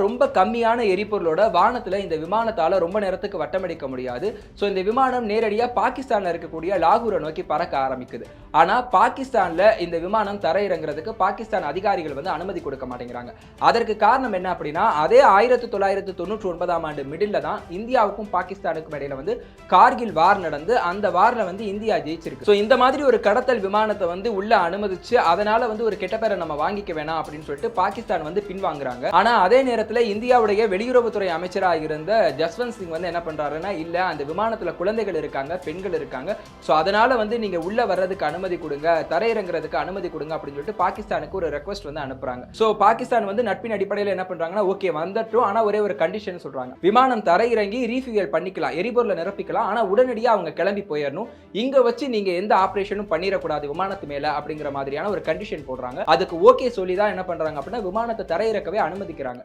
ரொம்ப கம்மியான எரிபொருளோட வானத்துல இந்த விமானத்தால ரொம்ப நேரத்துக்கு வட்டமடிக்க முடியாது. சோ இந்த விமானம் நேரடியா பாகிஸ்தான்ல இருக்கக்கூடிய லாகூரை நோக்கி பறக்க ஆரம்பிக்குது. ஆனா பாகிஸ்தான்ல இந்த விமானம் தரையிறங்குறதுக்கு பாகிஸ்தான் அதிகாரிகள் வந்து அனுமதி கொடுக்க மாட்டேங்கிறாங்க. அதற்கு காரணம் என்ன அப்படின்னா, அதே 1999ஆம் ஆண்டு மிடில்ல தான் இந்தியாவுக்கும் பாகிஸ்தானுக்கும் இடையில வந்து கார்கில் வார் நடந்து அந்த வார்ல வந்து இந்தியா ஜெயிச்சிருக்கு. சோ இந்த மாதிரி ஒரு கடத்தல் விமானத்தை வந்து உள்ள அனுமதிச்சு அதனால வந்து ஒரு கெட்ட பேரை நம்ம வாங்கிக்க வேணாம் அப்படின்னு சொல்லிட்டு பாகிஸ்தான் வந்து பின்வாங்குறாங்க. ஆனா அதே நேரத்துல இந்தியாவுடைய வெளியுறவுத்துறை அமைச்சராக இருந்த ஜஸ்வந்த் சிங் வந்து என்ன பண்றாருன்னா, இல்ல அந்த விமானத்துல குழந்தைகள் இருக்காங்க, பெண்கள் இருக்காங்க, சோ அதனால வந்து நீங்க உள்ள வர்றதுக்கு அனுமதி கொடுங்க, தரையிறங்குறதுக்கு அனுமதி கொடுங்க அப்படின்னு சொல்லிட்டு பாகிஸ்தானுக்கு ஒரு ரெக்வெஸ்ட் வந்து அனுப்புறாங்க. சோ பாகிஸ்தான் வந்து நட்பின் அடிப்படையில் என்ன பண்றாங்கன்னா, ஓகே வந்துட்டோம், ஆனா ஒரே ஒரு கண்டிஷன் சொல்றாங்க, விமானம் தரையிறங்கி ரீஃபியூயல் பண்ணிக்கலாம், எரிபொருளை நிரப்பிக்கலாம், ஆனா உடனடியாக அவங்க கிளம்பி போயிடணும், இங்க வச்சு நீங்க எந்த ஆபரேஷனும் பண்ணிடக்கூடாது விமானத்து மேல அப்படிங்கிற மாதிரியான ஒரு கண்டிஷன் போடுறாங்க. அதுக்கு ஓகே சொல்லி தான் என்ன பண்றாங்க அப்படின்னா விமானத்தை தரையிறக்கவே அனுமதிக்கிறாங்க.